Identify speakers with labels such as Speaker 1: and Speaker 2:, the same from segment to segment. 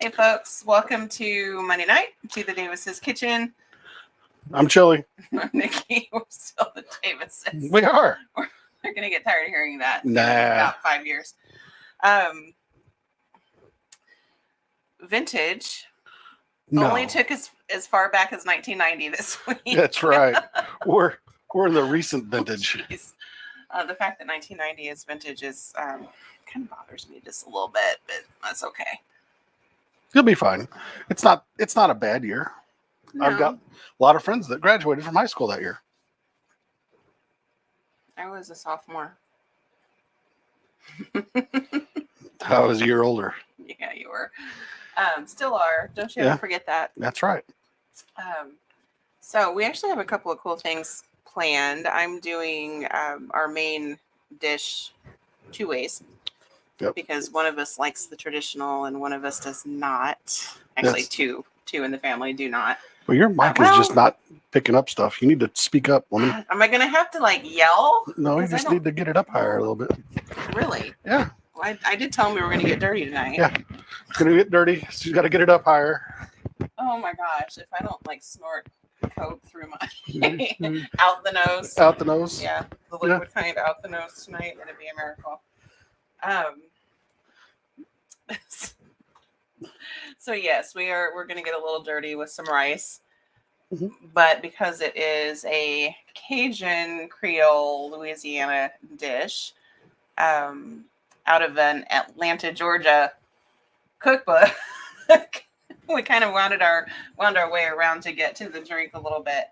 Speaker 1: Hey folks, welcome to Monday night to the Davis's Kitchen.
Speaker 2: I'm Chili.
Speaker 1: I'm Nikki. We're still the Davises.
Speaker 2: We are.
Speaker 1: They're gonna get tired of hearing that in
Speaker 2: Nah.
Speaker 1: about 5 years. Vintage
Speaker 2: No.
Speaker 1: only took us as far back as 1990 this week.
Speaker 2: That's right. We're in the recent vintage.
Speaker 1: Jeez. The fact that 1990 is vintage is kind of bothers me just a little bit, but that's okay.
Speaker 2: You'll be fine. It's not a bad year.
Speaker 1: No,
Speaker 2: I've got a lot of friends that graduated from high school that year.
Speaker 1: I was a sophomore.
Speaker 2: I was a year older.
Speaker 1: Yeah, you were. Still are. Don't you ever forget that.
Speaker 2: That's right.
Speaker 1: So we actually have a couple of cool things planned. I'm doing our main dish 2 ways.
Speaker 2: Yep.
Speaker 1: Because one of us likes the traditional and one of us does not. Actually, two in the family do not.
Speaker 2: Well, your mic is just not picking up stuff. You need to speak up, woman.
Speaker 1: Am I going to have to yell?
Speaker 2: No, you just need to get it up higher a little bit.
Speaker 1: Really?
Speaker 2: Yeah.
Speaker 1: Well, I did tell him we were going to get dirty tonight.
Speaker 2: Yeah. It's going to get dirty. So you got to get it up higher.
Speaker 1: Oh my gosh. If I don't snort Coke through my out the nose.
Speaker 2: Out the nose.
Speaker 1: Yeah. The liquid kind out the nose tonight. It'd be a miracle. So yes, we're going to get a little dirty with some rice.
Speaker 2: Mm-hmm.
Speaker 1: But because it is a Cajun Creole Louisiana dish, out of an Atlanta, Georgia cookbook, we kind of wound our way around to get to the drink a little bit.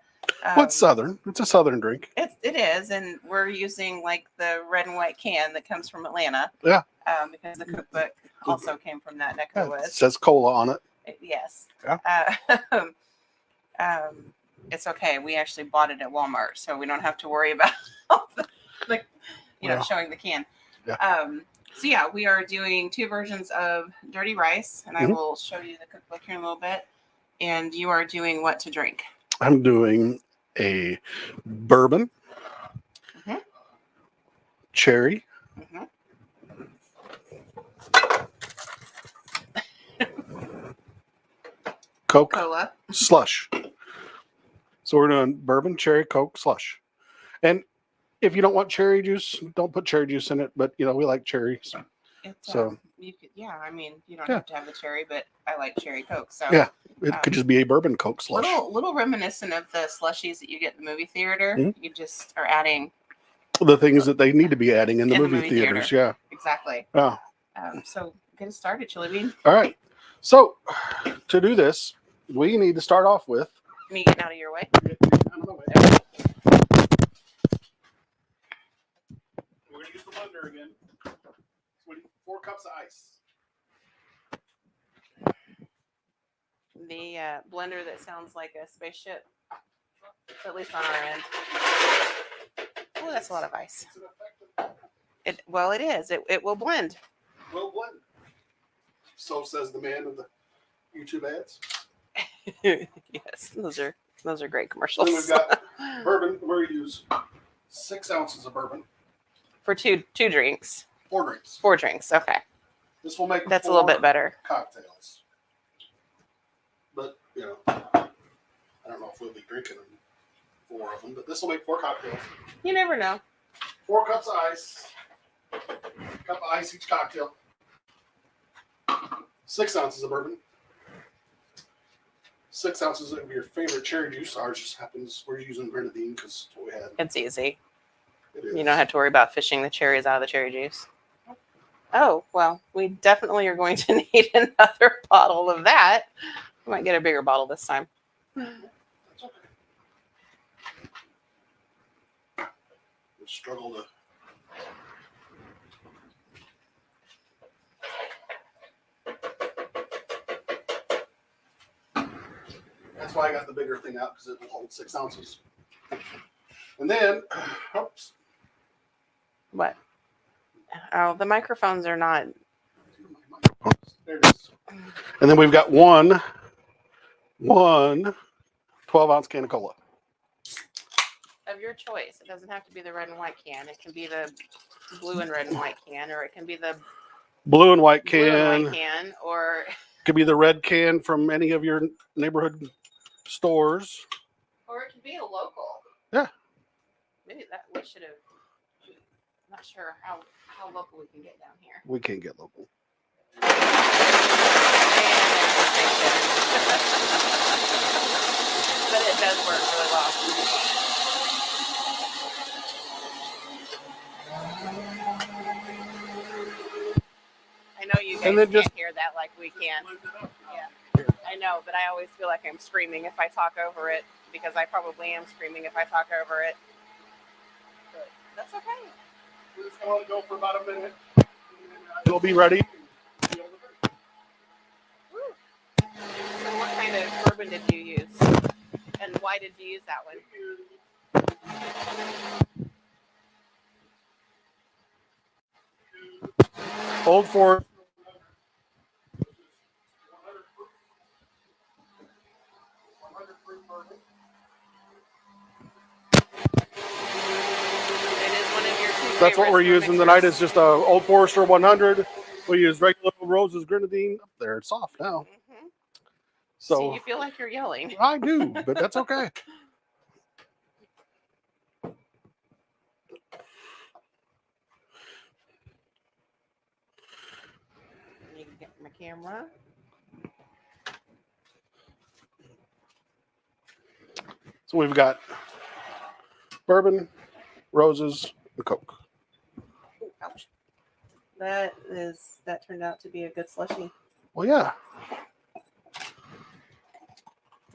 Speaker 2: What's Southern? It's a Southern drink.
Speaker 1: It is, and we're using the red and white can that comes from Atlanta.
Speaker 2: Yeah.
Speaker 1: Because the cookbook also came from that neck of the woods.
Speaker 2: It says cola on it.
Speaker 1: Yes.
Speaker 2: Yeah.
Speaker 1: It's okay. We actually bought it at Walmart, so we don't have to worry about showing the can.
Speaker 2: Yeah.
Speaker 1: So yeah, we are doing 2 versions of dirty rice, and I will show you the cookbook here in a little bit. And you are doing what to drink?
Speaker 2: I'm doing a bourbon, cherry, Coke,
Speaker 1: Cola,
Speaker 2: slush. So we're doing bourbon, cherry, Coke, slush. And if you don't want cherry juice, don't put cherry juice in it. But we like cherries. So
Speaker 1: you could, you don't have to have the cherry, but I like cherry Coke. So
Speaker 2: yeah, it could just be a bourbon Coke slush.
Speaker 1: Little reminiscent of the slushies that you get in the movie theater. You just are adding
Speaker 2: the things that they need to be adding in the movie theaters.
Speaker 1: Theater.
Speaker 2: Yeah,
Speaker 1: exactly.
Speaker 2: Oh.
Speaker 1: So get us started, Chili Bean.
Speaker 2: All right. So to do this, we need to start off with
Speaker 1: Me getting out of your way.
Speaker 2: We're going to use the blender again. 4 cups of ice.
Speaker 1: The blender that sounds like a spaceship, at least on our end. Oh, that's a lot of ice. It is. It will blend.
Speaker 2: Will blend. So says the man of the YouTube ads.
Speaker 1: Yes, those are great commercials.
Speaker 2: Then we've got bourbon. We're going to use 6 ounces of bourbon
Speaker 1: for two drinks.
Speaker 2: 4 drinks.
Speaker 1: 4 drinks. Okay.
Speaker 2: This will make
Speaker 1: that's a little bit better.
Speaker 2: Cocktails. But I don't know if we'll be drinking 4 of them. But this will make 4 cocktails.
Speaker 1: You never know.
Speaker 2: 4 cups of ice. Cup of ice each cocktail. 6 ounces of bourbon. 6 ounces of your favorite cherry juice. Ours just happens, we're using grenadine because that's what we had.
Speaker 1: It's easy.
Speaker 2: It is.
Speaker 1: You don't have to worry about fishing the cherries out of the cherry juice. Oh, well, we definitely are going to need another bottle of that. We might get a bigger bottle this time.
Speaker 2: That's okay. We'll struggle to... That's why I got the bigger thing out, because it will hold 6 ounces. And then, oops.
Speaker 1: What? Oh, the microphones are not.
Speaker 2: There it is. And then we've got one 12-ounce can of cola.
Speaker 1: Of your choice. It doesn't have to be the red and white can. It can be the blue and red and white can, or it can be the
Speaker 2: blue and white can.
Speaker 1: Blue and white can, or
Speaker 2: Could be the red can from any of your neighborhood stores.
Speaker 1: Or it could be a local.
Speaker 2: Yeah.
Speaker 1: Maybe that we should have. Not sure how local we can get down here.
Speaker 2: We can't get local.
Speaker 1: But it does work really well. I know you guys can't hear that like we can. Yeah, I know, but I always feel like I'm screaming if I talk over it, because I probably am screaming if I talk over it. But that's okay.
Speaker 2: We're just going to go for about a minute. It'll be ready.
Speaker 1: Woo. So what kind of bourbon did you use? And why did you use that one?
Speaker 2: Old Forester. That's what we're using tonight. Is just a Old Forester 100. We use regular Rose's grenadine. Up there, it's soft now.
Speaker 1: Mm-hmm.
Speaker 2: So
Speaker 1: you feel like you're yelling.
Speaker 2: I do, but that's okay.
Speaker 1: You can get my camera.
Speaker 2: So we've got bourbon, roses, and Coke.
Speaker 1: Ooh, ouch. That turned out to be a good slushie.
Speaker 2: Well, yeah.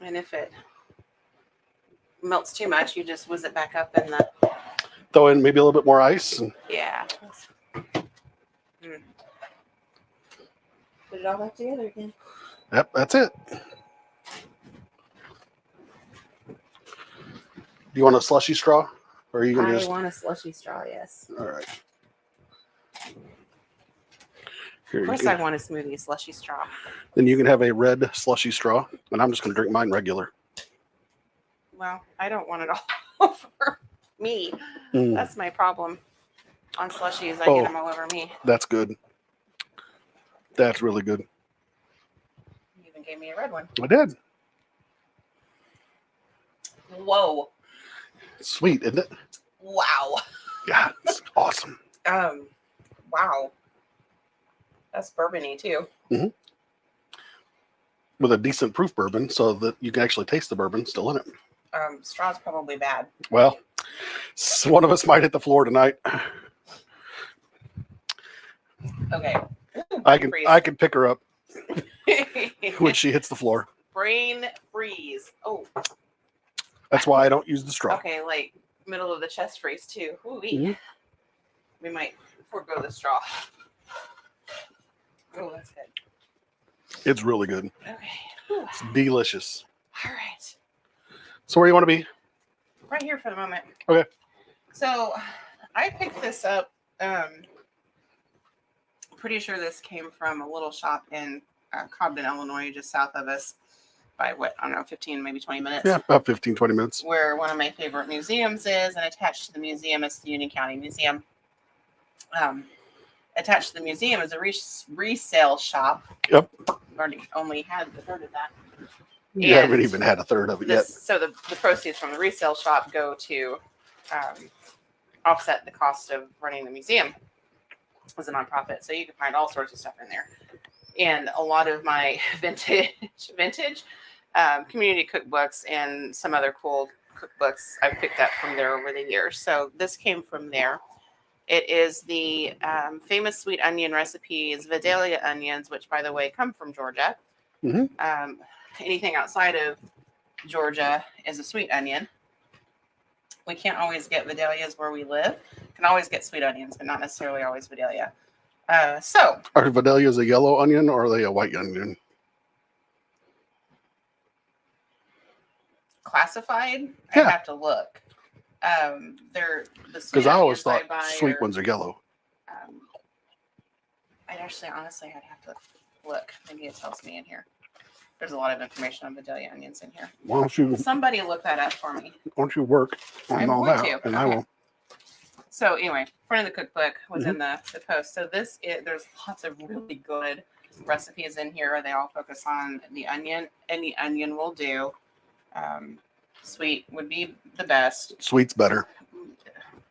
Speaker 1: And if it melts too much, you just whiz it back up in the.
Speaker 2: Throw in maybe a little bit more ice. And
Speaker 1: yeah. Put it all back together again.
Speaker 2: Yep, that's it. Do you want a slushy straw? Or are you gonna
Speaker 1: I want a slushy straw, yes.
Speaker 2: All right. Here,
Speaker 1: Of course, I want a smoothie slushy straw.
Speaker 2: Then you can have a red slushy straw, and I'm just going to drink mine regular.
Speaker 1: Well, I don't want it all over me. That's my problem. On slushies, I get them all over me.
Speaker 2: That's good. That's really good.
Speaker 1: You even gave me a red one.
Speaker 2: I did.
Speaker 1: Whoa.
Speaker 2: Sweet, isn't it?
Speaker 1: Wow.
Speaker 2: Yeah, it's awesome.
Speaker 1: Wow. That's bourbony too.
Speaker 2: Mm-hmm. With a decent proof bourbon, so that you can actually taste the bourbon still in it.
Speaker 1: Straw's probably bad.
Speaker 2: Well, one of us might hit the floor tonight.
Speaker 1: Okay. Ooh,
Speaker 2: I can pick her up when she hits the floor.
Speaker 1: Brain freeze. Oh.
Speaker 2: That's why I don't use the straw.
Speaker 1: Okay, like middle of the chest freeze too. Ooh-wee.
Speaker 2: Mm-hmm.
Speaker 1: We might forego the straw. Oh, that's good.
Speaker 2: It's really good.
Speaker 1: Okay. Whew.
Speaker 2: It's delicious.
Speaker 1: All right.
Speaker 2: So where do you want to be?
Speaker 1: Right here for the moment.
Speaker 2: Okay.
Speaker 1: So I picked this up. Pretty sure this came from a little shop in Cobden, Illinois, just south of us by 15, maybe 20 minutes.
Speaker 2: Yeah, about 15, 20 minutes. Where
Speaker 1: one of my favorite museums is, and attached to the museum is the Union County Museum. Attached to the museum is a resale shop.
Speaker 2: Yep.
Speaker 1: Only had the third of that.
Speaker 2: You haven't even had a third of it yet.
Speaker 1: So the proceeds from the resale shop go to offset the cost of running the museum as a nonprofit. So you can find all sorts of stuff in there. And a lot of my vintage community cookbooks and some other cool cookbooks I've picked up from there over the years. So this came from there. It is the famous sweet onion recipes, Vidalia onions, which, by the way, come from Georgia.
Speaker 2: Mm-hmm.
Speaker 1: Anything outside of Georgia is a sweet onion. We can't always get Vidalias where we live. Can always get sweet onions, but not necessarily always Vidalia. So,
Speaker 2: are Vidalias a yellow onion or are they a white onion?
Speaker 1: Classified?
Speaker 2: Yeah.
Speaker 1: I have to look. They're the sweet.
Speaker 2: Because I always thought sweet ones are yellow.
Speaker 1: Honestly, I'd have to look. Maybe it tells me in here. There's a lot of information on Vidalia onions in here.
Speaker 2: Why don't you?
Speaker 1: Somebody look that up for me.
Speaker 2: Why don't you work on all that? And okay. I will.
Speaker 1: So anyway, front of the cookbook was in the post. So there's lots of really good recipes in here, they all focus on the onion. Any onion will do. Sweet would be the best.
Speaker 2: Sweet's better.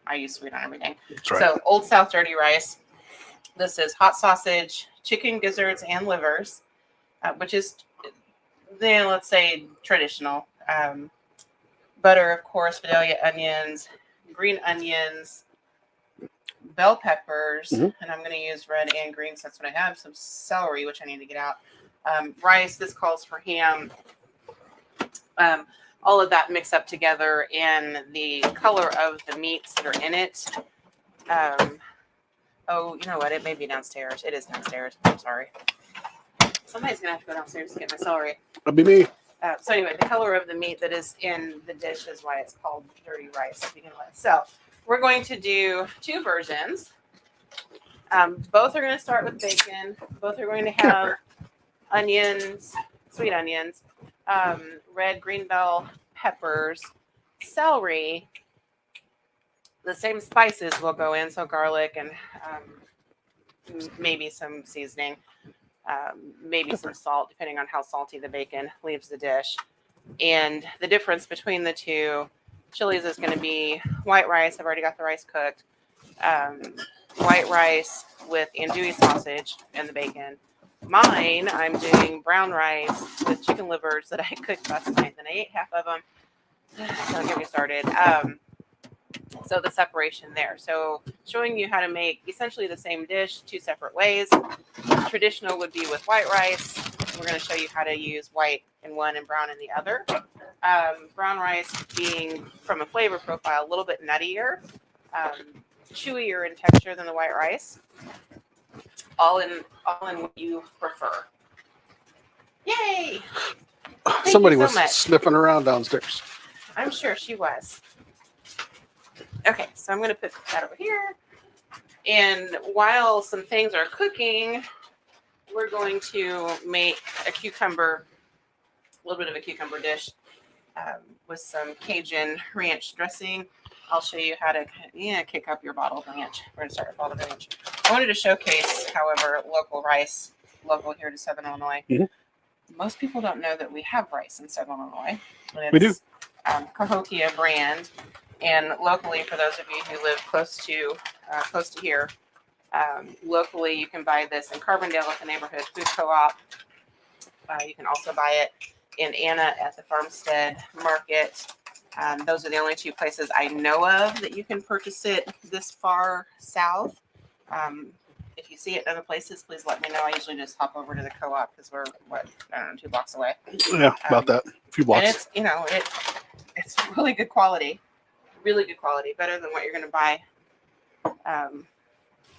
Speaker 1: I use sweet on everything.
Speaker 2: That's right.
Speaker 1: So Old South dirty rice. This is hot sausage, chicken gizzards, and livers, which is, then let's say traditional. Butter, of course, Vidalia onions, green onions, bell peppers, and I'm going to use red and green, so that's what I have. Some celery, which I need to get out. Rice, this calls for ham. All of that mixed up together, and the color of the meats that are in it. Oh, you know what? It may be downstairs. It is downstairs. I'm sorry. Somebody's going to have to go downstairs to get my celery.
Speaker 2: That'd be me.
Speaker 1: So anyway, the color of the meat that is in the dish is why it's called dirty rice to begin with. So we're going to do two versions. Both are going to start with bacon. Both are going to have onions, sweet onions, red, green bell peppers, celery. The same spices will go in, so garlic and maybe some seasoning. Maybe some salt, depending on how salty the bacon leaves the dish. And the difference between the two chilies is going to be white rice. I've already got the rice cooked. White rice with andouille sausage and the bacon. Mine, I'm doing brown rice with chicken livers that I cooked last night. Then I ate half of them. Don't get me started. So the separation there. So showing you how to make essentially the same dish, two separate ways. Traditional would be with white rice. We're going to show you how to use white in one and brown in the other. Brown rice being, from a flavor profile, a little bit nuttier, chewier in texture than the white rice. All in what you prefer. Yay!
Speaker 2: Somebody was sniffing around downstairs.
Speaker 1: I'm sure she was. Okay, so I'm going to put that over here. And while some things are cooking, we're going to make a little bit of a cucumber dish with some Cajun ranch dressing. I'll show you how to kick up your bottle of ranch. We're going to start with bottle of ranch. I wanted to showcase, however, local rice, local here to Southern Illinois. Most people don't know that we have rice in Southern Illinois.
Speaker 2: We do.
Speaker 1: Cahokia brand. And locally, for those of you who live close to here, locally you can buy this in Carbondale at the neighborhood food co-op. You can also buy it in Anna at the Farmstead Market. Those are the only two places I know of that you can purchase it this far south. If you see it in other places, please let me know. I usually just hop over to the co-op because we're 2 blocks away.
Speaker 2: Yeah, about that. A few blocks.
Speaker 1: And it's really good quality. Really good quality, better than what you're going to buy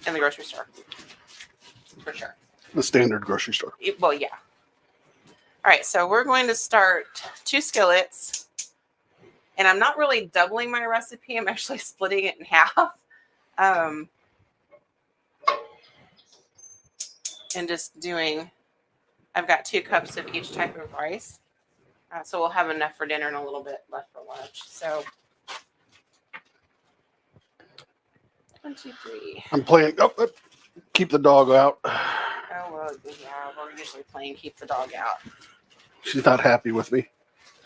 Speaker 1: in the grocery store, for sure.
Speaker 2: The standard grocery store.
Speaker 1: Well, yeah. All right, so we're going to start 2 skillets, and I'm not really doubling my recipe. I'm actually splitting it in half, and just doing. I've got 2 cups of each type of rice, so we'll have enough for dinner and a little bit left for lunch. So. 1, 2, 3.
Speaker 2: I'm playing. Keep the dog out.
Speaker 1: Oh, well, yeah, we're usually playing keep the dog out.
Speaker 2: She's not happy with me.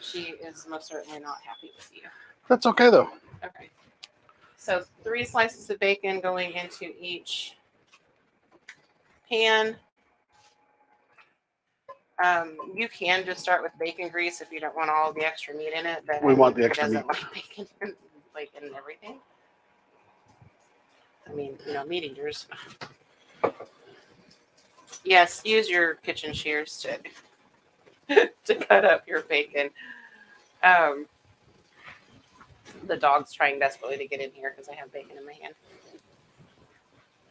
Speaker 1: She is most certainly not happy with you.
Speaker 2: That's okay, though.
Speaker 1: Okay. So 3 slices of bacon going into each pan. You can just start with bacon grease if you don't want all the extra meat in it. But
Speaker 2: we want the extra meat.
Speaker 1: Doesn't like bacon and everything. I mean, meat eaters. Yes, use your kitchen shears to cut up your bacon. The dog's trying desperately to get in here because I have bacon in my hand.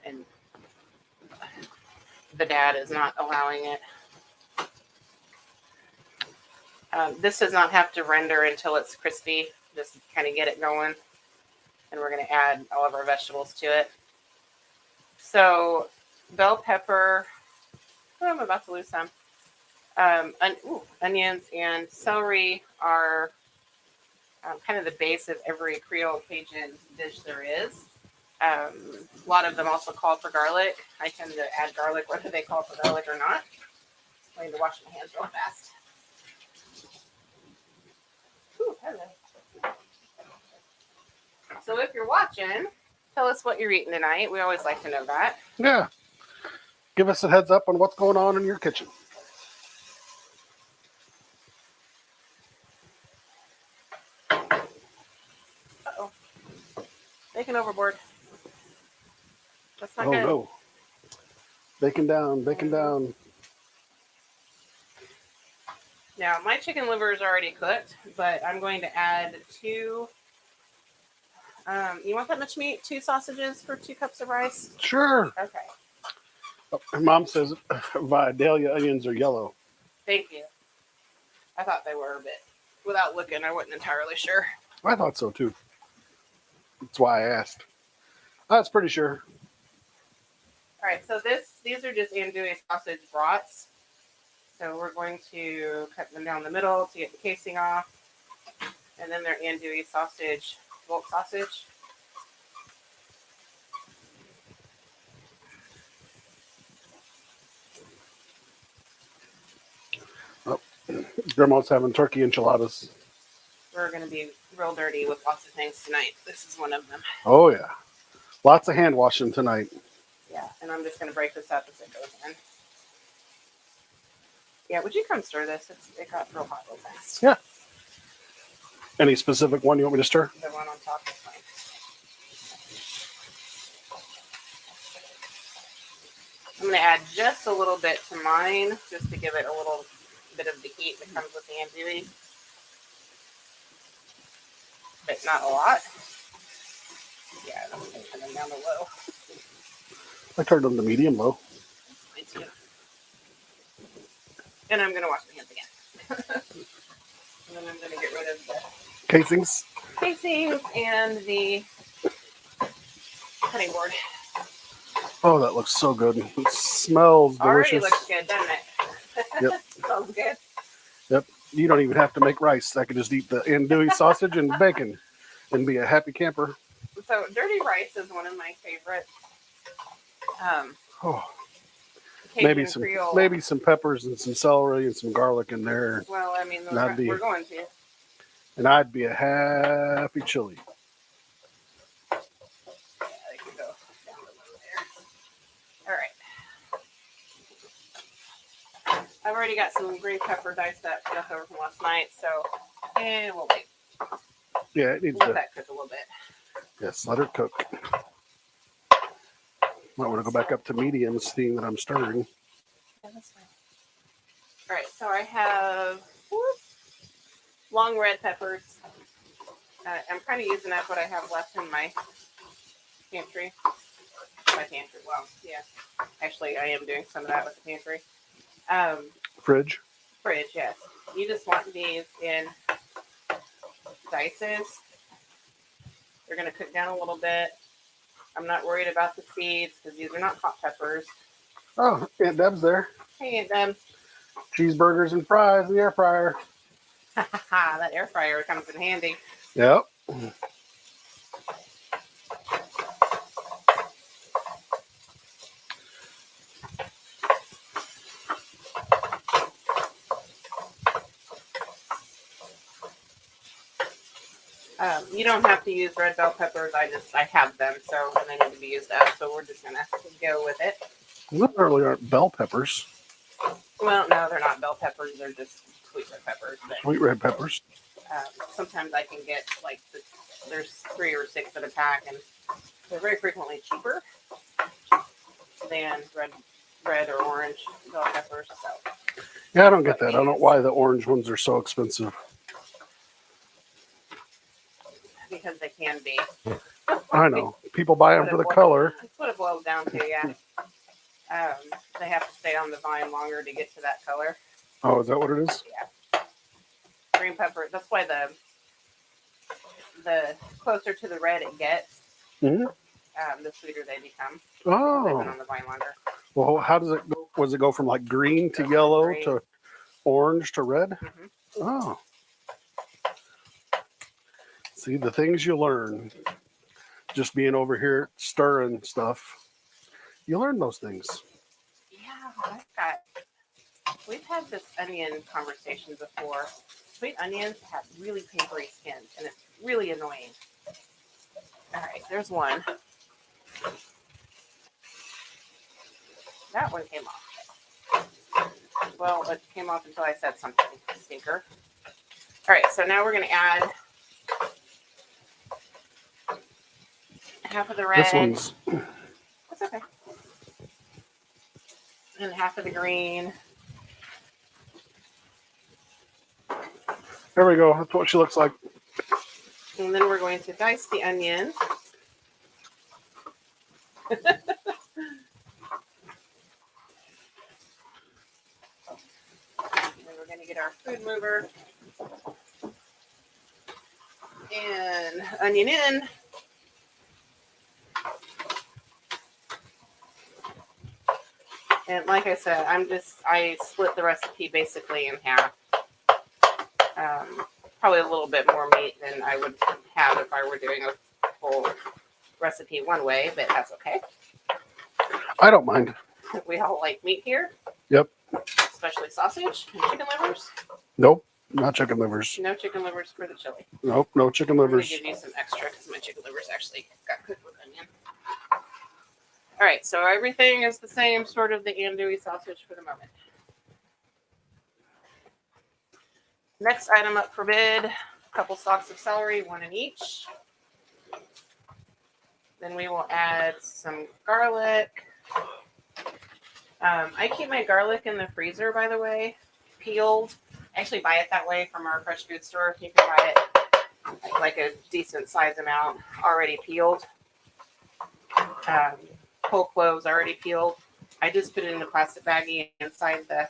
Speaker 1: And the dad is not allowing it. This does not have to render until it's crispy. Just kind of get it going. And we're going to add all of our vegetables to it. So, bell pepper. Oh, I'm about to lose some. Onions and celery are kind of the base of every Creole Cajun dish there is. A lot of them also call for garlic. I tend to add garlic whether they call for garlic or not. I need to wash my hands real fast. Ooh, hello. So if you're watching, tell us what you're eating tonight. We always like to know that.
Speaker 2: Yeah. Give us a heads up on what's going on in your kitchen.
Speaker 1: Uh-oh. Bacon overboard. That's not
Speaker 2: Oh,
Speaker 1: good.
Speaker 2: no. Bacon down, bacon down.
Speaker 1: Now, my chicken liver is already cooked, but I'm going to add 2. You want that much meat? 2 sausages for 2 cups of rice?
Speaker 2: Sure.
Speaker 1: Okay.
Speaker 2: Oh, her mom says Vidalia onions are yellow.
Speaker 1: Thank you. I thought they were a bit. Without looking, I wasn't entirely sure.
Speaker 2: I thought so too. That's why I asked. I was pretty sure.
Speaker 1: All right, so these are just andouille sausage brats. So we're going to cut them down the middle to get the casing off. And then they're andouille sausage, bulk sausage.
Speaker 2: Oh, Grandma's having turkey enchiladas.
Speaker 1: We're going to be real dirty with lots of things tonight. This is one of them.
Speaker 2: Oh, yeah. Lots of hand washing tonight.
Speaker 1: Yeah, and I'm just going to break this up as it goes in. Yeah, would you come stir this? It got real hot real fast.
Speaker 2: Yeah. Any specific one you want me to stir?
Speaker 1: The one on top is fine. I'm going to add just a little bit to mine, just to give it a little bit of the heat that comes with the andouille. But not a lot. Yeah, I'm going to turn them down to low.
Speaker 2: I turned them to medium low.
Speaker 1: Mine too. And I'm going to wash my hands again. And then I'm going to get rid of the
Speaker 2: Casings.
Speaker 1: casings and the cutting board.
Speaker 2: Oh, that looks so good. It smells delicious.
Speaker 1: Already looks good, doesn't it?
Speaker 2: Yep.
Speaker 1: Smells good.
Speaker 2: Yep. You don't even have to make rice. I could just eat the andouille sausage and bacon and be a happy camper.
Speaker 1: So dirty rice is one of my favorite.
Speaker 2: Oh,
Speaker 1: Cajun Creole.
Speaker 2: maybe some peppers and some celery and some garlic in there.
Speaker 1: Well, I mean,
Speaker 2: That'd
Speaker 1: we're going to.
Speaker 2: And I'd be a happy chili.
Speaker 1: Yeah, they can go down a little there. All right. I've already got some green pepper diced up left over from last night, so we'll wait.
Speaker 2: Yeah, it needs
Speaker 1: Let
Speaker 2: to.
Speaker 1: that cook a little bit.
Speaker 2: Yes, let her cook. Might want to go back up to medium, seeing that I'm stirring.
Speaker 1: Yeah, that's fine. All right, so I have long red peppers. I'm kind of using up what I have left in my pantry. Well, yeah. Actually, I am doing some of that with the pantry.
Speaker 2: Fridge.
Speaker 1: Fridge, yes. You just want these in dices. They're going to cook down a little bit. I'm not worried about the seeds because these are not hot peppers.
Speaker 2: Oh, Aunt Deb's there.
Speaker 1: Hey, Aunt Deb.
Speaker 2: Cheeseburgers and fries in the air fryer.
Speaker 1: That air fryer comes in handy.
Speaker 2: Yep.
Speaker 1: You don't have to use red bell peppers. I have them, so they need to be used up. So we're just gonna go with it.
Speaker 2: Literally aren't bell peppers.
Speaker 1: Well, no, they're not bell peppers. They're just sweet red peppers. But,
Speaker 2: Sweet red peppers.
Speaker 1: sometimes I can get there's 3 or 6 in a pack, and they're very frequently cheaper than red or orange bell peppers. So
Speaker 2: Yeah, I don't get that. I don't know why the orange ones are so expensive.
Speaker 1: because they can be.
Speaker 2: I know. People buy them for the color.
Speaker 1: That's what it boils down to, yeah. They have to stay on the vine longer to get to that color.
Speaker 2: Oh, is that what it is?
Speaker 1: Yeah. Green pepper. That's why the closer to the red it gets,
Speaker 2: Mm-hmm.
Speaker 1: The sweeter they become.
Speaker 2: Oh.
Speaker 1: They've been on the vine longer.
Speaker 2: Well, how does it go? Does it go from like green to yellow
Speaker 1: green
Speaker 2: to orange to red?
Speaker 1: Mm-hmm.
Speaker 2: Oh. See, the things you learn. just being over here stirring stuff. You learn those things.
Speaker 1: Yeah, we've had this onion conversation before. Sweet onions have really papery skin, and it's really annoying. All right, there's one. That one came off. Well, it came off until I said something. Stinker. All right, so now we're going to add half of the red.
Speaker 2: This one's...
Speaker 1: That's okay. And half of the green.
Speaker 2: There we go. That's what she looks like.
Speaker 1: And then we're going to dice the onion. And then we're going to get our food mover. And onion in. And like I said, I split the recipe basically in half. Probably a little bit more meat than I would have if I were doing a full recipe one way, but that's okay.
Speaker 2: I don't mind.
Speaker 1: We all like meat here.
Speaker 2: Yep.
Speaker 1: Especially sausage and chicken livers.
Speaker 2: Nope, not chicken livers.
Speaker 1: No chicken livers for the chili.
Speaker 2: Nope, no chicken
Speaker 1: I'm going
Speaker 2: livers.
Speaker 1: to give you some extra because my chicken livers actually got cooked with onion. All right, so everything is the same, sort of the andouille sausage for the moment. Next item up for bid, a couple stalks of celery, one in each. Then we will add some garlic. I keep my garlic in the freezer, by the way, peeled. I actually buy it that way from our fresh food store. You can buy it like a decent size amount already peeled. Whole cloves already peeled. I just put it in the plastic baggie inside the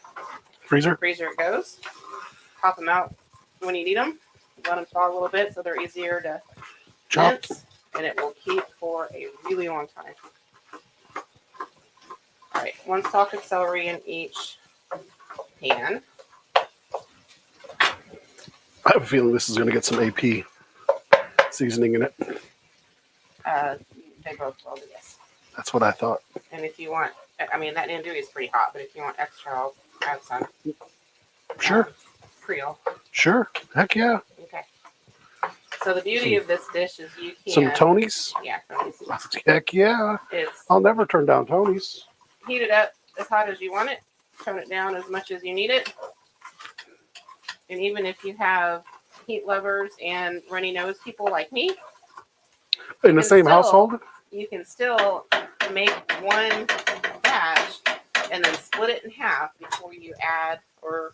Speaker 2: Freezer
Speaker 1: it goes. Pop them out when you need them. Let them thaw a little bit so they're easier to
Speaker 2: chop.
Speaker 1: mince, and it will keep for a really long time. All right, one stalk of celery in each pan.
Speaker 2: I have a feeling this is going to get some AP seasoning in it.
Speaker 1: They both will do this.
Speaker 2: That's what I thought.
Speaker 1: And if you want, I mean, that andouille is pretty hot, but if you want extra, I'll add some.
Speaker 2: Sure.
Speaker 1: Creole.
Speaker 2: Sure. Heck yeah.
Speaker 1: Okay. So the beauty of this dish is you can...
Speaker 2: Some Tony's?
Speaker 1: Yeah, Tony's.
Speaker 2: Heck yeah. I'll never turn down Tony's.
Speaker 1: Heat it up as hot as you want it. Tone it down as much as you need it. And even if you have heat lovers and runny nose people like me...
Speaker 2: In the same household?
Speaker 1: You can still make one batch and then split it in half before you add, or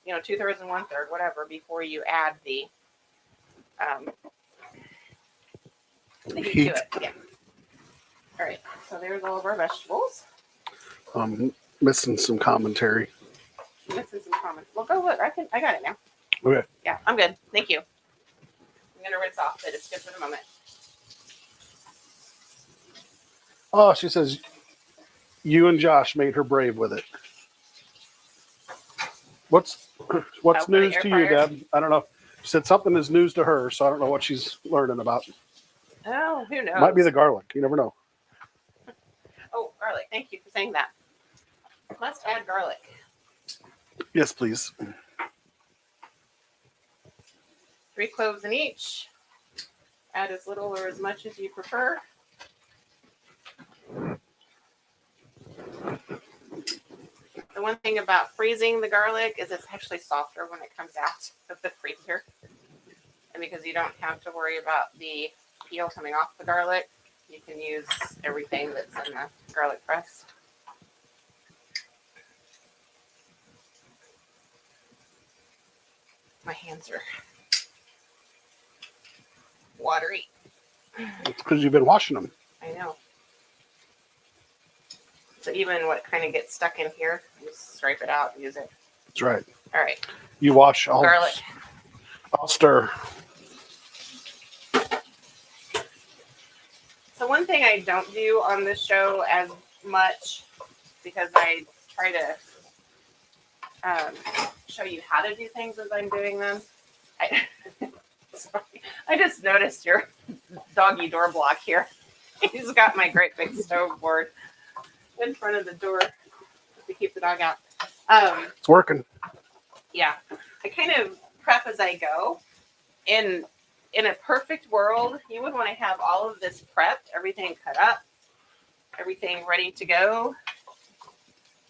Speaker 1: 2/3 and 1/3, whatever, before you add the heat to it. Yeah. All right. So there's all of our vegetables.
Speaker 2: Missing some commentary.
Speaker 1: Missing some comments. Well, go look. I got it now.
Speaker 2: Okay.
Speaker 1: Yeah, I'm good. Thank you. I'm gonna rinse off, but it's good for the moment.
Speaker 2: Oh, she says you and Josh made her brave with it. What's news to you, Deb? I don't know. She said something is news to her, so I don't know what she's learning about.
Speaker 1: Oh, who knows?
Speaker 2: Might be the garlic. You never know.
Speaker 1: Oh, garlic. Thank you for saying that. Let's add garlic.
Speaker 2: Yes, please.
Speaker 1: 3 cloves in each. Add as little or as much as you prefer. The one thing about freezing the garlic is it's actually softer when it comes out of the freezer. And because you don't have to worry about the peel coming off the garlic, you can use everything that's in the garlic press. My hands are watery.
Speaker 2: It's because you've been washing them.
Speaker 1: I know. So even what kind of gets stuck in here, just scrape it out and use it.
Speaker 2: That's right.
Speaker 1: All right.
Speaker 2: You wash all
Speaker 1: garlic.
Speaker 2: I'll stir.
Speaker 1: So one thing I don't do on this show as much, because I try to show you how to do things as I'm doing them. I just noticed your doggy door block here. He's got my great big stove board in front of the door to keep the dog out.
Speaker 2: It's working.
Speaker 1: Yeah, I kind of prep as I go. In a perfect world, you would want to have all of this prepped, everything cut up, everything ready to go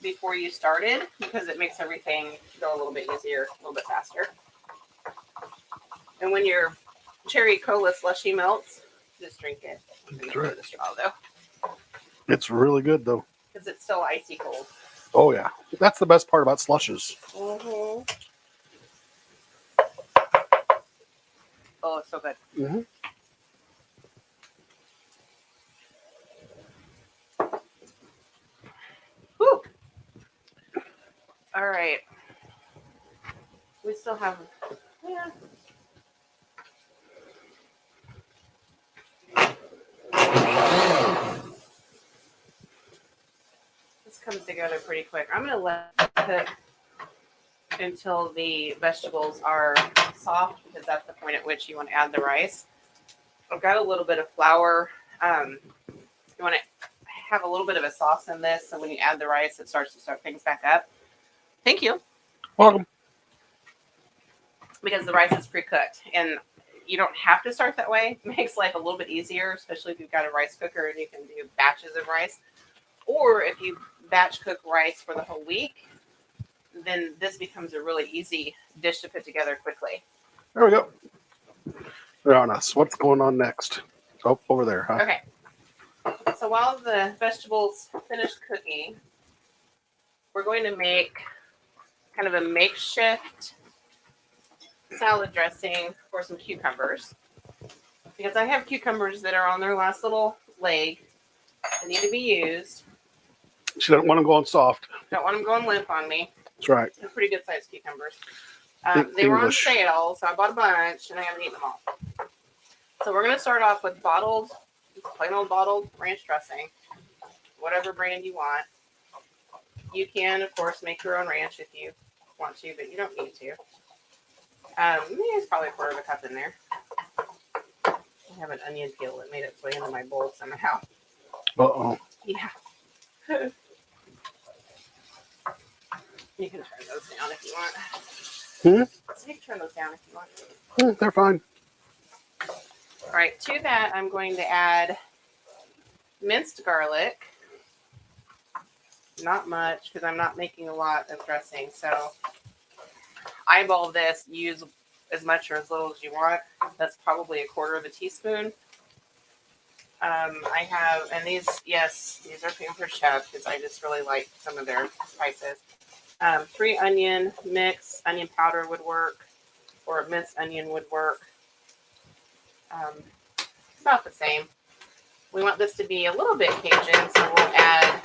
Speaker 1: before you started, because it makes everything go a little bit easier, a little bit faster. And when your cherry cola slushy melts, just drink it.
Speaker 2: That's right.
Speaker 1: The straw though,
Speaker 2: It's really good though.
Speaker 1: because it's still icy cold.
Speaker 2: Oh yeah, that's the best part about slushes.
Speaker 1: Mm-hmm. Oh, it's so good.
Speaker 2: Mm-hmm.
Speaker 1: Whew. All right. We still have, yeah. This comes together pretty quick. I'm going to let it cook until the vegetables are soft, because that's the point at which you want to add the rice. I've got a little bit of flour. You want to have a little bit of a sauce in this, so when you add the rice, it starts to start things back up. Thank you.
Speaker 2: Welcome.
Speaker 1: Because the rice is pre-cooked, and you don't have to start that way. It makes life a little bit easier, especially if you've got a rice cooker and you can do batches of rice. Or if you batch cook rice for the whole week, then this becomes a really easy dish to put together quickly.
Speaker 2: There we go. They're on us. What's going on next? Oh, over there, huh?
Speaker 1: Okay. So while the vegetables finish cooking, we're going to make kind of a makeshift salad dressing for some cucumbers, because I have cucumbers that are on their last little leg that need to be used.
Speaker 2: She doesn't want them going soft.
Speaker 1: Don't want them going limp on me.
Speaker 2: That's right.
Speaker 1: They're pretty good sized cucumbers. They were on sale, so I bought a bunch and I haven't eaten them all. So we're going to start off with bottled, just plain old bottled ranch dressing, whatever brand you want. You can, of course, make your own ranch if you want to, but you don't need to. There's probably a quarter of a cup in there. I have an onion peel that made its way into my bowl somehow.
Speaker 2: Uh-oh.
Speaker 1: Yeah. You can turn those down if you want. So you can turn those down if you want.
Speaker 2: They're fine.
Speaker 1: All right, to that, I'm going to add minced garlic. Not much, because I'm not making a lot of dressing. So eyeball this, use as much or as little as you want. That's probably a quarter of a teaspoon. I have, and these are Pampered Chef, because I just really like some of their spices. 3 onion mix, onion powder would work, or minced onion would work. About the same. We want this to be a little bit Cajun, so we'll add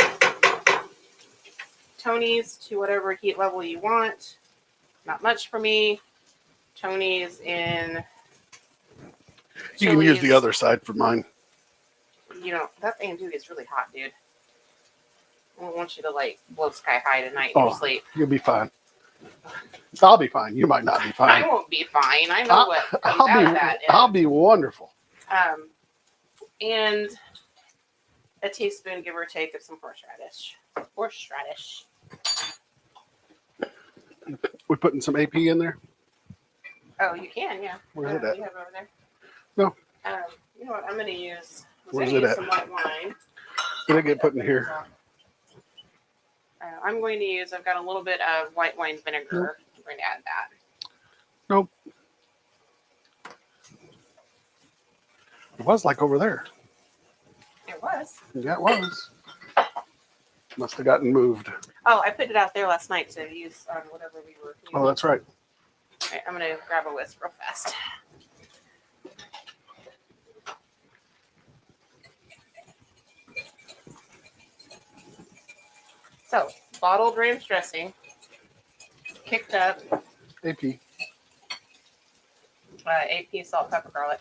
Speaker 1: Tony's to whatever heat level you want. Not much for me. Tony's in chilies.
Speaker 2: You can use the other side for mine.
Speaker 1: You know, that andouille is really hot, dude. I don't want you to like blow sky high tonight in your sleep.
Speaker 2: You'll be fine. I'll be fine. You might not be fine.
Speaker 1: I won't be fine. I know what comes out of that.
Speaker 2: I'll be wonderful.
Speaker 1: And a teaspoon, give or take, of some horseradish. Horseradish.
Speaker 2: We're putting some AP in there.
Speaker 1: Oh, you can, yeah.
Speaker 2: Where's it at?
Speaker 1: You have it over there?
Speaker 2: No.
Speaker 1: You know what? I'm going to use.
Speaker 2: Where's it at?
Speaker 1: Some white wine.
Speaker 2: Did I get put in here?
Speaker 1: I'm going to use. I've got a little bit of white wine vinegar. I'm going to add that.
Speaker 2: Nope. It was like over there.
Speaker 1: It was.
Speaker 2: Yeah, it was. Must have gotten moved.
Speaker 1: Oh, I put it out there last night to use on whatever we were using.
Speaker 2: Oh, that's right.
Speaker 1: All right, I'm going to grab a whisk real fast. So, bottled ranch dressing, kicked up.
Speaker 2: AP.
Speaker 1: AP, salt, pepper, garlic.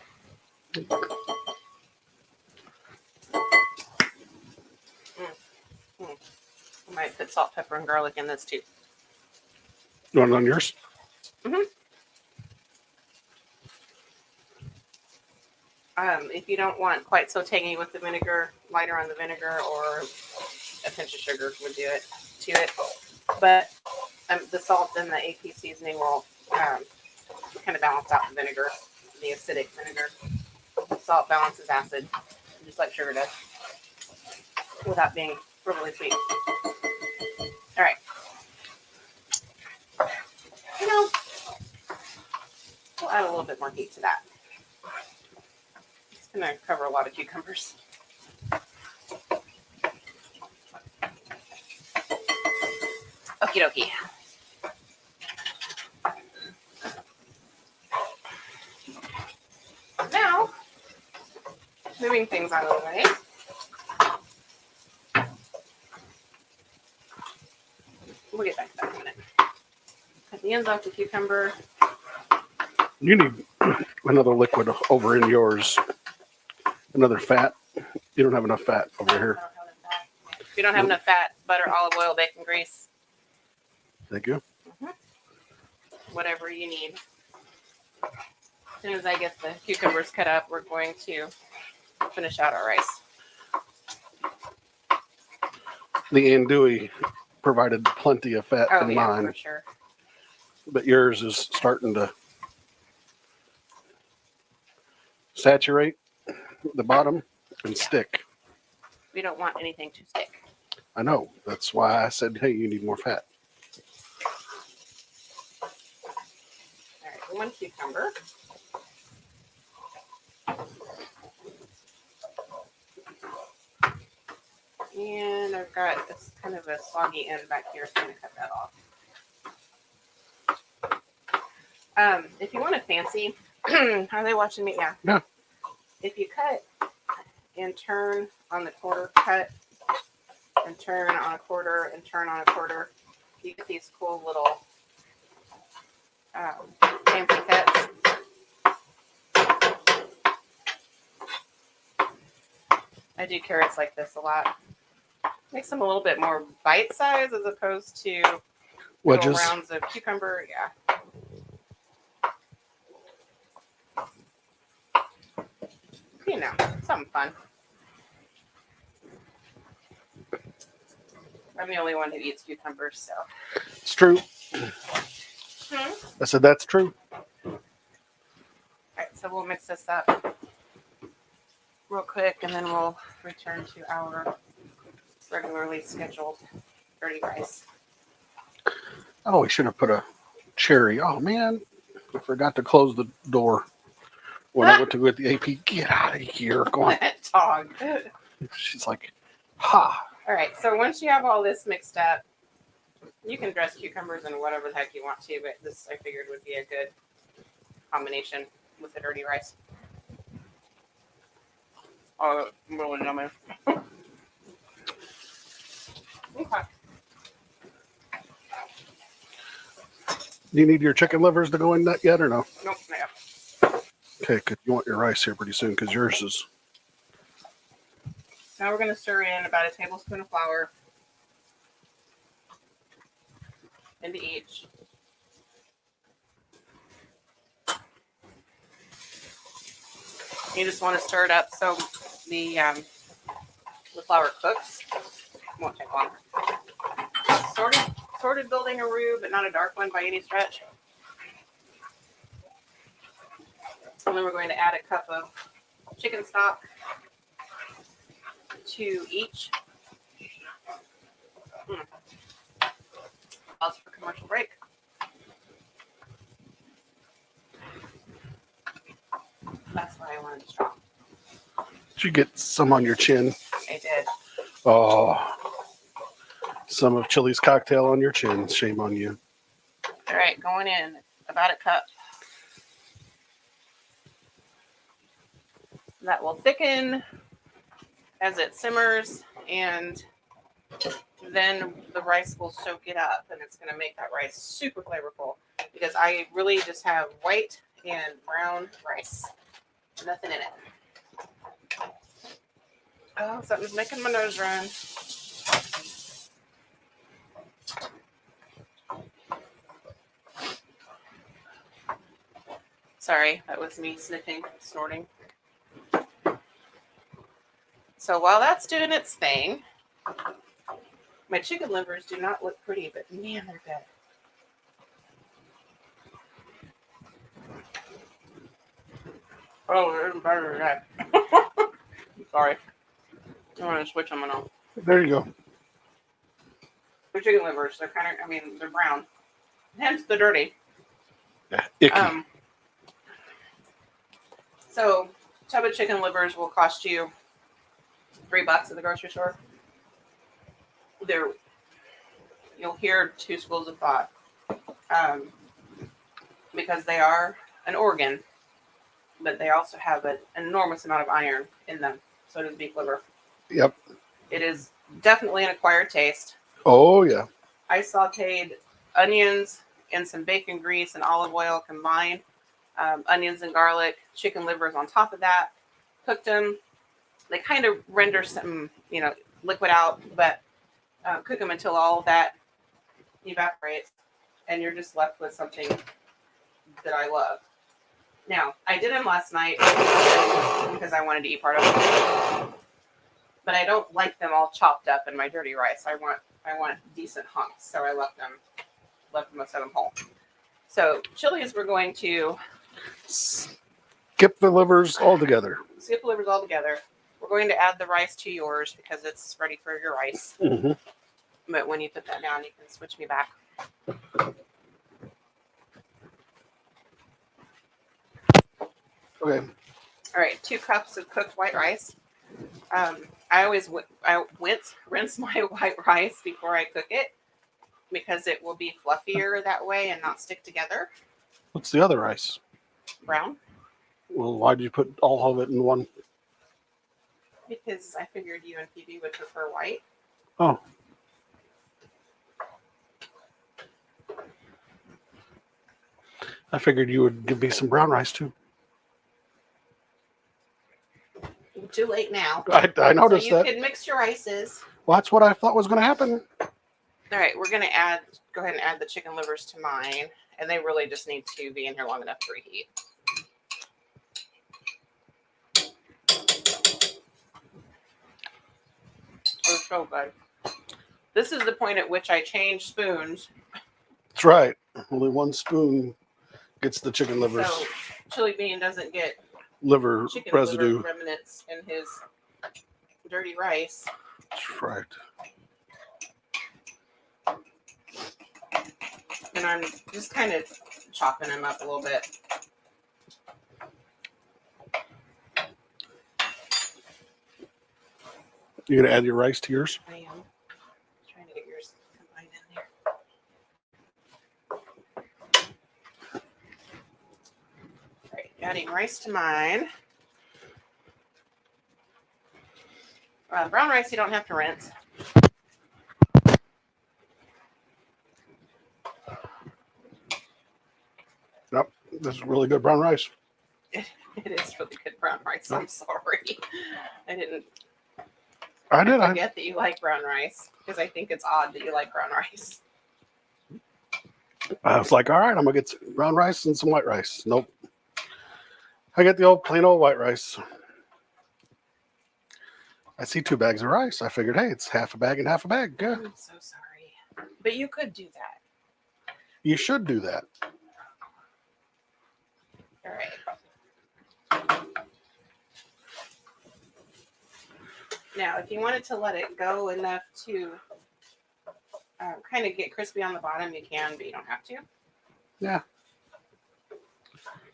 Speaker 1: I might put salt, pepper, and garlic in this too.
Speaker 2: You want it on yours?
Speaker 1: Mm-hmm. If you don't want quite so tangy with the vinegar, lighter on the vinegar, or a pinch of sugar would do it to it. But the salt and the AP seasoning will kind of balance out the vinegar, the acidic vinegar. Salt balances acid, just like sugar does, without being really sweet. All right. You know, we'll add a little bit more heat to that. It's going to cover a lot of cucumbers. Okie dokie. Now, moving things out of the way. We'll get back to that in a minute. Cut the ends off the cucumber.
Speaker 2: You need another liquid over in yours. Another fat. You don't have enough fat over here.
Speaker 1: If you don't have enough fat, butter, olive oil, bacon grease.
Speaker 2: Thank you.
Speaker 1: Whatever you need. As soon as I get the cucumbers cut up, we're going to finish out our rice.
Speaker 2: The andouille provided plenty of fat in mine.
Speaker 1: For sure.
Speaker 2: But yours is starting to saturate the bottom and stick.
Speaker 1: We don't want anything to stick.
Speaker 2: I know. That's why I said, hey, you need more fat.
Speaker 1: All right, 1 cucumber. And I've got this kind of a soggy end back here, so I'm going to cut that off. If you want a fancy, are they watching me? Yeah.
Speaker 2: No.
Speaker 1: If you cut and turn on the quarter, cut and turn on a quarter and turn on a quarter, you get these cool little fancy cuts. I do carrots like this a lot. Makes them a little bit more bite size as opposed to
Speaker 2: Wedges.
Speaker 1: little rounds of cucumber. Yeah. You know, something fun. I'm the only one who eats cucumbers, so.
Speaker 2: It's true. I said that's true.
Speaker 1: All right, so we'll mix this up real quick, and then we'll return to our regularly scheduled dirty rice.
Speaker 2: Oh, we should have put a cherry. Oh, man. I forgot to close the door when I went to go get the AP. Get out of here. Go on.
Speaker 1: Dog.
Speaker 2: She's like, ha.
Speaker 1: All right, so once you have all this mixed up, you can dress cucumbers in whatever the heck you want to, but this I figured would be a good combination with the dirty rice. Oh, really yummy. Okay.
Speaker 2: Do you need your chicken livers to go in that yet or no?
Speaker 1: Nope, not yet.
Speaker 2: Okay, because you want your rice here pretty soon because yours is.
Speaker 1: Now we're going to stir in about a tablespoon of flour into each. You just want to stir it up so the flour cooks. Won't take long. Sorted building a roux, but not a dark one by any stretch. And then we're going to add a cup of chicken stock to each. Pause for commercial break. That's why I wanted to stop.
Speaker 2: Did you get some on your chin?
Speaker 1: I did.
Speaker 2: Oh, some of Chili's cocktail on your chin. Shame on you.
Speaker 1: All right, going in about a cup. That will thicken as it simmers, and then the rice will soak it up, and it's going to make that rice super flavorful because I really just have white and brown rice. Nothing in it. Oh, something's making my nose run. Sorry, that was me sniffing, snorting. So while that's doing its thing, my chicken livers do not look pretty, but man, they're good. Oh, they're even better than that. Sorry. I'm going to switch them on.
Speaker 2: There you go.
Speaker 1: They're chicken livers. They're kind of, I mean, they're brown. Hence the dirty.
Speaker 2: Yeah, icky.
Speaker 1: So, tub of chicken livers will cost you $3 at the grocery store. You'll hear two schools of thought, because they are an organ, but they also have an enormous amount of iron in them. So does beef liver.
Speaker 2: Yep.
Speaker 1: It is definitely an acquired taste.
Speaker 2: Oh, yeah.
Speaker 1: I sauteed onions and some bacon grease and olive oil combined, onions and garlic, chicken livers on top of that, cooked them. They kind of render some, liquid out, but cook them until all of that evaporates, and you're just left with something that I love. Now, I did them last night because I wanted to eat part of them, but I don't like them all chopped up in my dirty rice. I want decent hunks, so I left most of them whole. So chilies, we're going to
Speaker 2: skip the livers altogether.
Speaker 1: Skip the livers all together. We're going to add the rice to yours because it's ready for your rice.
Speaker 2: Mm-hmm.
Speaker 1: But when you put that down, you can switch me back.
Speaker 2: Okay.
Speaker 1: All right, 2 cups of cooked white rice. I always rinse my white rice before I cook it because it will be fluffier that way and not stick together.
Speaker 2: What's the other rice?
Speaker 1: Brown.
Speaker 2: Well, why did you put all of it in one?
Speaker 1: Because I figured you and Phoebe would prefer white.
Speaker 2: Oh. I figured you would give me some brown rice too.
Speaker 1: Too late now.
Speaker 2: I noticed
Speaker 1: so
Speaker 2: that.
Speaker 1: You can mix your rices.
Speaker 2: Well, that's what I thought was going to happen.
Speaker 1: All right, we're going to go ahead and add the chicken livers to mine. And they really just need to be in here long enough to reheat. They're so good. This is the point at which I change spoons.
Speaker 2: That's right. Only one spoon gets the chicken livers.
Speaker 1: So Chili Bean doesn't get
Speaker 2: liver
Speaker 1: chicken
Speaker 2: residue.
Speaker 1: Liver remnants in his dirty rice.
Speaker 2: That's right.
Speaker 1: And I'm just kind of chopping them up a little bit.
Speaker 2: You gonna add your rice to yours?
Speaker 1: I am trying to get yours combined in there. All right, adding rice to mine. Brown rice you don't have to rinse.
Speaker 2: Nope. This is really good brown rice.
Speaker 1: It is really good brown rice. I'm sorry. I forget that you like brown rice because I think it's odd that you like brown rice.
Speaker 2: I was like, all right, I'm going to get some brown rice and some white rice. Nope. I get the old plain old white rice. I see 2 bags of rice. I figured, hey, it's half a bag and half a bag. Yeah.
Speaker 1: I'm so sorry. But you could do that.
Speaker 2: You should do that.
Speaker 1: All right. Now, if you wanted to let it go enough to kind of get crispy on the bottom, you can, but you don't have to.
Speaker 2: Yeah.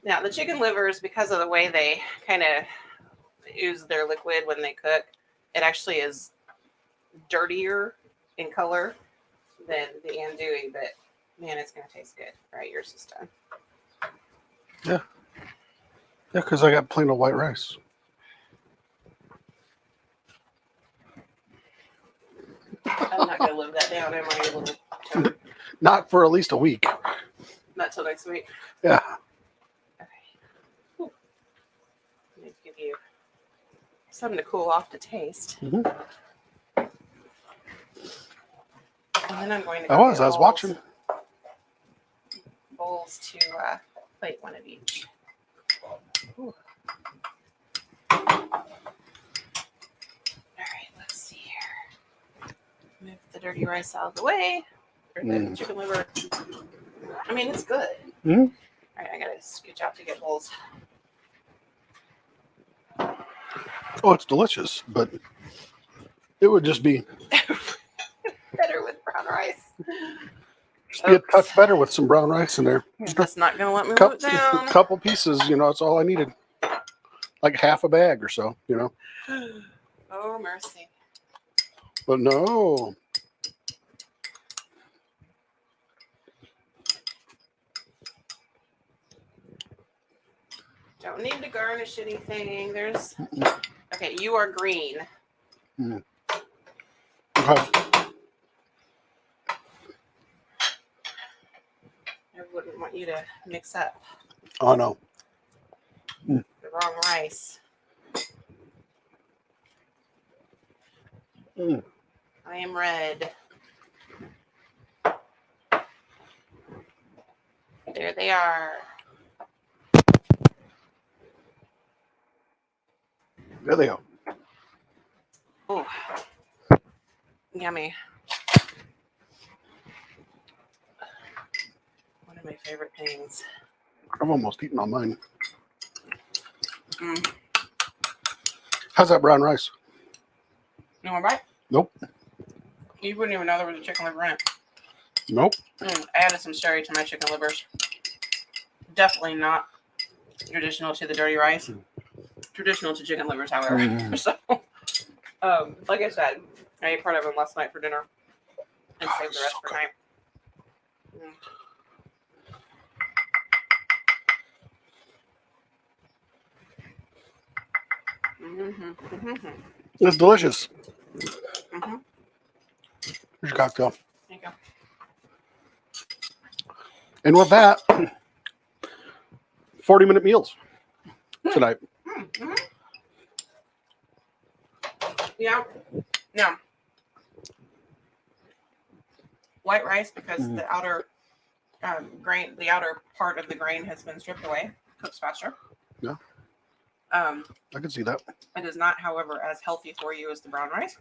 Speaker 1: Now, the chicken livers, because of the way they kind of ooze their liquid when they cook, it actually is dirtier in color than the andouille, but man, it's going to taste good. All right, yours is done.
Speaker 2: Yeah. Yeah, because I got plain old white rice.
Speaker 1: I'm not going to live that down, am I? You little toad?
Speaker 2: Not for at least a week.
Speaker 1: Not till next week.
Speaker 2: Yeah.
Speaker 1: Okay. Whew. I need to give you something to cool off to taste.
Speaker 2: Mm-hmm.
Speaker 1: And then I'm going to.
Speaker 2: I was watching.
Speaker 1: Bowls to plate one of each. Ooh. dirty rice out of the way. Or the chicken liver. I mean, it's good.
Speaker 2: Mm.
Speaker 1: All right, I gotta scooch out to get bowls.
Speaker 2: Oh, it's delicious, but it would just be
Speaker 1: better with brown rice.
Speaker 2: Just be a touch better with some brown rice in there.
Speaker 1: Just that's not gonna let me move it down.
Speaker 2: A couple pieces, you know, that's all I needed. Like half a bag or so, you know.
Speaker 1: Oh mercy.
Speaker 2: But no.
Speaker 1: Don't need to garnish anything. There's okay, you are green.
Speaker 2: Mm. Okay.
Speaker 1: I wouldn't want you to mix up
Speaker 2: Oh no.
Speaker 1: the wrong rice.
Speaker 2: Mm.
Speaker 1: I am red. There they are.
Speaker 2: There they go.
Speaker 1: Oh, yummy. One of my favorite things.
Speaker 2: I've almost eaten all mine.
Speaker 1: Mm.
Speaker 2: How's that brown rice?
Speaker 1: You want a bite?
Speaker 2: Nope.
Speaker 1: You wouldn't even know there was a chicken liver in it.
Speaker 2: Nope.
Speaker 1: I added some sherry to my chicken livers. Definitely not traditional to the dirty rice. Traditional to chicken livers, however.
Speaker 2: Mm.
Speaker 1: So, like I said, I ate part of them last night for dinner and saved the rest for night.
Speaker 2: It's delicious.
Speaker 1: Mm-hmm.
Speaker 2: Here's your cocktail.
Speaker 1: There you go.
Speaker 2: And with that, 40-minute meals tonight.
Speaker 1: Mm-hmm. Yeah. Now, white rice, because the outer grain, the outer part of the grain has been stripped away, cooks faster.
Speaker 2: Yeah.
Speaker 1: I
Speaker 2: can see that.
Speaker 1: It is not, however, as healthy for you as the brown rice.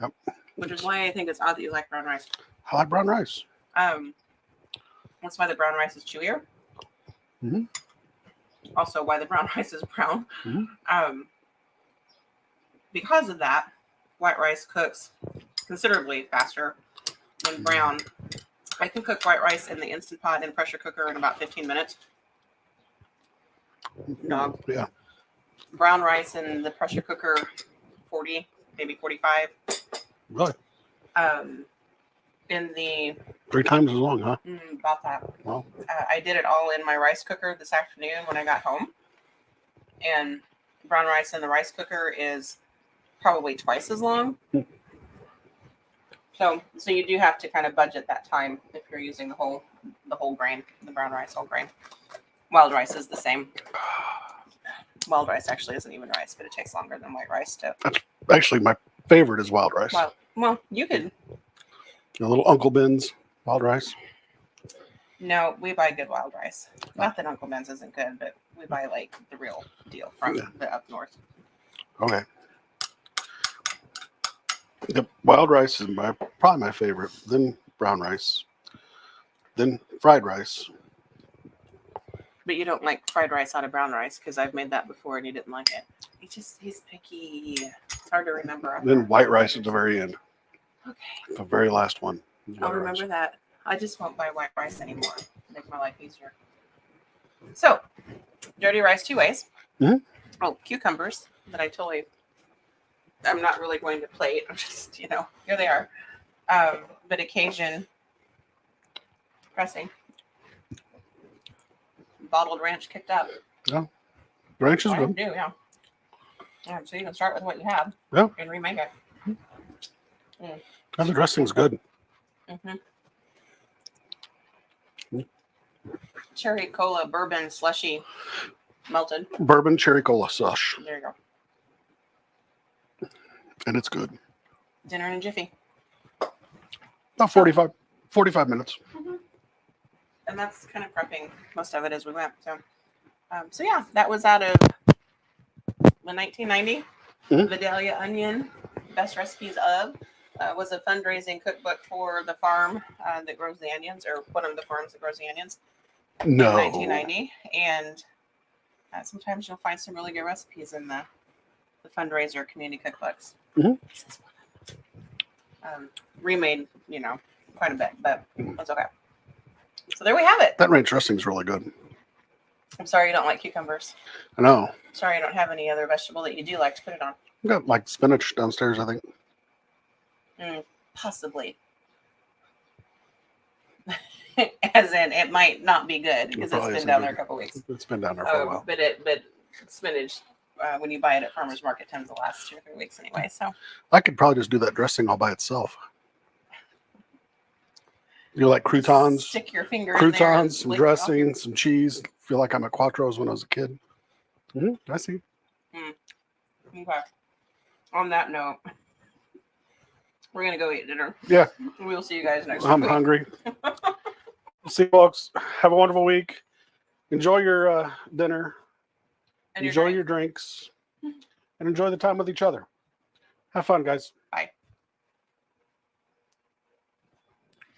Speaker 2: Yep.
Speaker 1: Which is why I think it's odd that you like brown rice.
Speaker 2: I like brown rice.
Speaker 1: That's why the brown rice is chewier.
Speaker 2: Mm-hmm.
Speaker 1: Also, why the brown rice is brown.
Speaker 2: Mm-hmm.
Speaker 1: Because of that, white rice cooks considerably faster than brown. I can cook white rice in the Instant Pot and pressure cooker in about 15 minutes. Dog.
Speaker 2: Yeah.
Speaker 1: Brown rice in the pressure cooker, 40, maybe 45.
Speaker 2: Really?
Speaker 1: In the
Speaker 2: 3 times as long, huh?
Speaker 1: About that.
Speaker 2: Wow.
Speaker 1: I did it all in my rice cooker this afternoon when I got home. And brown rice in the rice cooker is probably twice as long. So you do have to kind of budget that time if you're using the whole grain, the brown rice, whole grain. Wild rice is the same. Wild rice actually isn't even rice, but it takes longer than white rice to.
Speaker 2: That's actually my favorite is wild rice.
Speaker 1: Well, you could.
Speaker 2: A little Uncle Ben's wild rice.
Speaker 1: No, we buy good wild rice. Not that Uncle Ben's isn't good, but we buy like the real deal from the up north.
Speaker 2: Okay. The wild rice is probably my favorite. Then brown rice. Then fried rice.
Speaker 1: But you don't like fried rice out of brown rice because I've made that before and you didn't like it. He's picky. It's hard to remember.
Speaker 2: Then white rice at the very end.
Speaker 1: Okay.
Speaker 2: The very last one.
Speaker 1: I'll remember that. I just won't buy white rice anymore. Make my life easier. So, dirty rice 2 ways.
Speaker 2: Mm-hmm.
Speaker 1: Oh, cucumbers that I'm not really going to plate. I'm just, here they are. But occasion dressing. Bottled ranch kicked up.
Speaker 2: Yeah. Ranch is good.
Speaker 1: Yeah. So you can start with what you have.
Speaker 2: Yeah.
Speaker 1: And remake it.
Speaker 2: And the dressing's good.
Speaker 1: Mm-hmm. Cherry cola bourbon slushy melted.
Speaker 2: Bourbon cherry cola slush.
Speaker 1: There you go.
Speaker 2: And it's good.
Speaker 1: Dinner in a jiffy.
Speaker 2: About 45 minutes.
Speaker 1: Mm-hmm. And that's kind of prepping most of it as we went. So yeah, that was out of the 1990 Vidalia Onion, best recipes of was a fundraising cookbook for the farm that grows the onions, or one of the farms that grows the onions
Speaker 2: No.
Speaker 1: in 1990. And sometimes you'll find some really good recipes in the fundraiser community cookbooks.
Speaker 2: Mhm.
Speaker 1: Remade, quite a bit, but it's okay. So there we have it.
Speaker 2: That ranch dressing is really good.
Speaker 1: I'm sorry you don't like cucumbers.
Speaker 2: I know.
Speaker 1: Sorry you don't have any other vegetable that you do like to put it on.
Speaker 2: I got like spinach downstairs, I think.
Speaker 1: Possibly. As in, it might not be good because it's been down there a couple weeks.
Speaker 2: It's been down there for a while.
Speaker 1: But spinach, when you buy it at farmers market, tends to last 2 or 3 weeks anyway. So
Speaker 2: I could probably just do that dressing all by itself. You like croutons?
Speaker 1: Stick your finger
Speaker 2: croutons,
Speaker 1: in there and
Speaker 2: some
Speaker 1: lick it off.
Speaker 2: dressing, some cheese. Feel like I'm at Quattro's when I was a kid. I see.
Speaker 1: Okay. On that note, we're gonna go eat dinner.
Speaker 2: Yeah.
Speaker 1: We'll see you guys next
Speaker 2: I'm
Speaker 1: week.
Speaker 2: hungry. See you folks. Have a wonderful week. Enjoy your dinner.
Speaker 1: And
Speaker 2: Enjoy your drinks. And enjoy the time with each other. Have fun, guys.